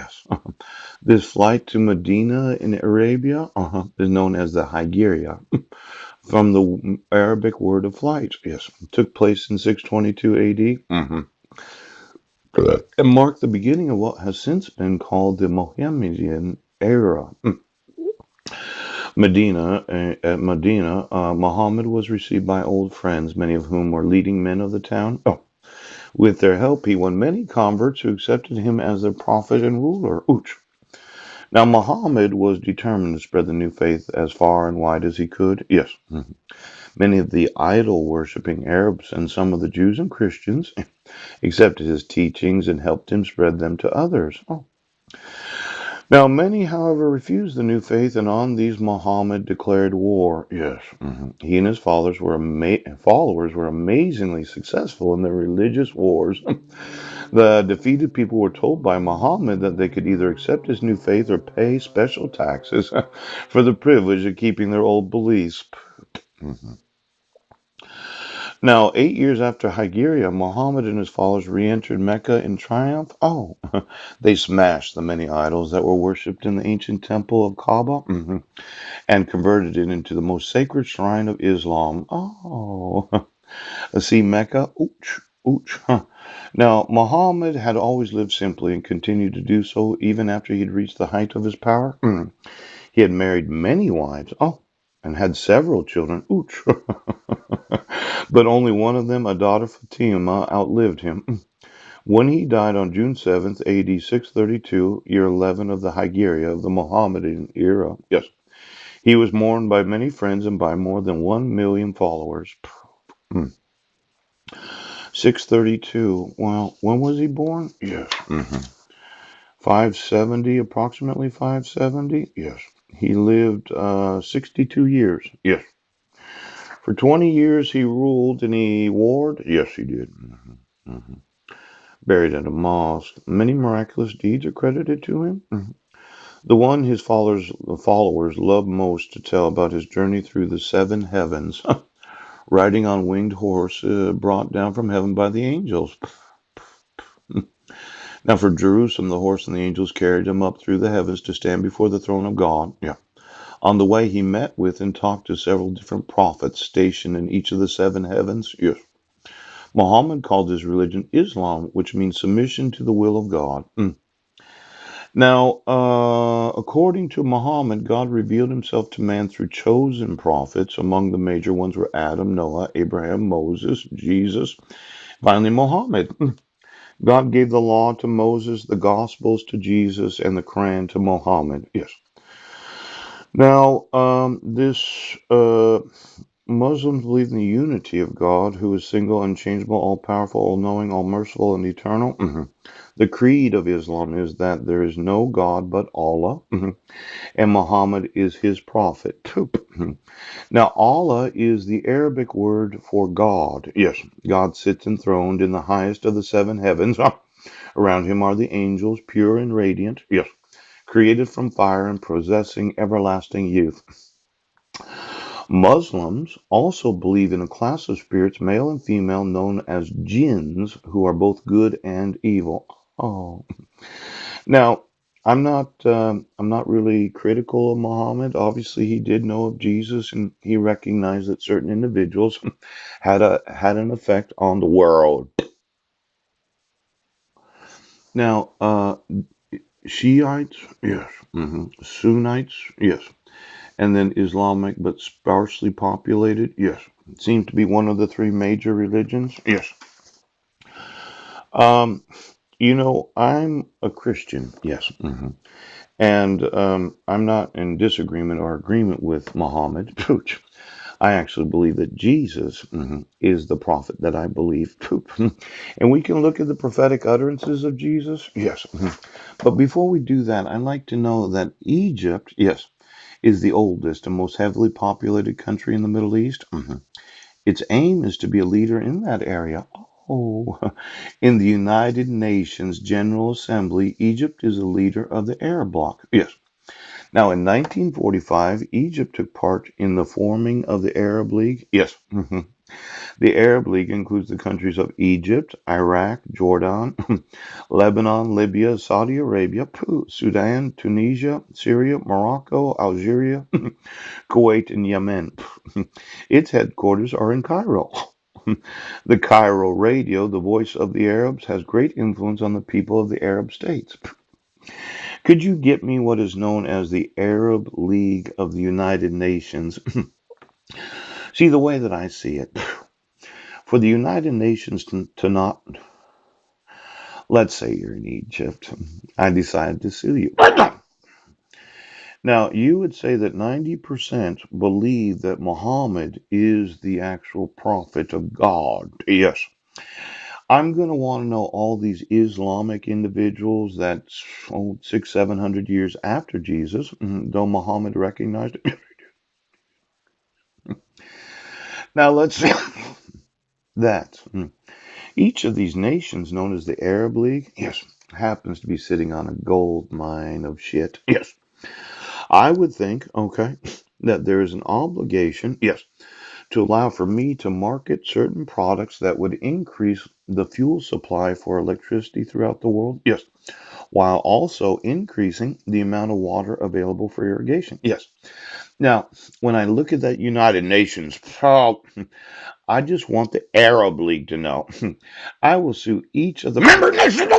Yes. This flight to Medina in Arabia is known as the Hijriya, from the Arabic word of flight. Yes. Took place in 622 AD. And marked the beginning of what has since been called the Mohammedan era. At Medina, Muhammad was received by old friends, many of whom were leading men of the town. Oh, with their help, he won many converts who accepted him as their prophet and ruler. Ouch. Now, Muhammad was determined to spread the new faith as far and wide as he could. Yes. Many of the idol worshipping Arabs and some of the Jews and Christians accepted his teachings and helped him spread them to others. Oh. Now, many, however, refused the new faith, and on these Muhammad declared war. Yes. He and his followers were amazingly successful in their religious wars. The defeated people were told by Muhammad that they could either accept his new faith or pay special taxes for the privilege of keeping their old beliefs. Mhm. Now, 8 years after Hygieia, Muhammad and his followers re-entered Mecca in triumph. Oh, they smashed the many idols that were worshipped in the ancient temple of Kaaba, and converted it into the most sacred shrine of Islam. Oh, see, Mecca. Ooch, ooch. Now, Muhammad had always lived simply and continued to do so even after he had reached the height of his power. He had married many wives. Oh, and had several children. Ooch. But only one of them, a daughter Fatima, outlived him. When he died on June 7th, AD 632, year 11 of the Hygieia of the Mohammedan era, yes, he was mourned by many friends and by more than 1 million followers. 632. Well, when was he born? Yes. 570, approximately 570. Yes. He lived 62 years. Yes. For 20 years he ruled and he warred. Yes, he did. Mhm. Buried in a mosque. Many miraculous deeds are credited to him. The one his followers love most to tell about his journey through the seven heavens, riding on winged horse brought down from heaven by the angels. Now, for Jerusalem, the horse and the angels carried him up through the heavens to stand before the throne of God. Yeah. On the way, he met with and talked to several different prophets stationed in each of the seven heavens. Yes. Muhammad called his religion Islam, which means submission to the will of God. Now, according to Muhammad, God revealed himself to man through chosen prophets. Among the major ones were Adam, Noah, Abraham, Moses, Jesus, finally Muhammad. God gave the law to Moses, the Gospels to Jesus, and the Quran to Muhammad. Yes. Now, this Muslims believe in the unity of God, who is single, unchangeable, all-powerful, all-knowing, all-merciful, and eternal. The creed of Islam is that there is no God but Allah, and Muhammad is his prophet. Now, Allah is the Arabic word for God. Yes, God sits enthroned in the highest of the seven heavens. Around him are the angels, pure and radiant. Yes, created from fire and possessing everlasting youth. Muslims also believe in a class of spirits, male and female, known as jinns, who are both good and evil. Oh, now I'm not really critical of Muhammad. Obviously, he did know of Jesus, and he recognized that certain individuals had an effect on the world. Now, Shiites, yes. Sunnites, yes. And then Islamic but sparsely populated, yes. It seems to be one of the three major religions, yes. Um, I'm a Christian, yes. And I'm not in disagreement or agreement with Muhammad. Pooch. I actually believe that Jesus is the prophet that I believe. And we can look at the prophetic utterances of Jesus, yes. But before we do that, I'd like to know that Egypt, yes, is the oldest and most heavily populated country in the Middle East. Its aim is to be a leader in that area. Oh, in the United Nations General Assembly, Egypt is a leader of the Arab bloc. Yes. Now, in 1945, Egypt took part in the forming of the Arab League. Yes. The Arab League includes the countries of Egypt, Iraq, Jordan, Lebanon, Libya, Saudi Arabia, Sudan, Tunisia, Syria, Morocco, Algeria, Kuwait, and Yemen. Its headquarters are in Cairo. The Cairo radio, the voice of the Arabs, has great influence on the people of the Arab states. Could you get me what is known as the Arab League of the United Nations? See, the way that I see it, for the United Nations to not, let's say you're in Egypt, I decided to sue you. Now, you would say that 90% believe that Muhammad is the actual prophet of God. Yes. I'm going to want to know all these Islamic individuals that, oh, 700 years after Jesus, though Muhammad recognized it. Now, let's see that. Each of these nations, known as the Arab League, yes, happens to be sitting on a gold mine of shit. Yes. I would think, okay, that there is an obligation, yes, to allow for me to market certain products that would increase the fuel supply for electricity throughout the world. Yes. While also increasing the amount of water available for irrigation. Yes. Now, when I look at that United Nations, oh, I just want the Arab League to know. I will sue each of the member nations.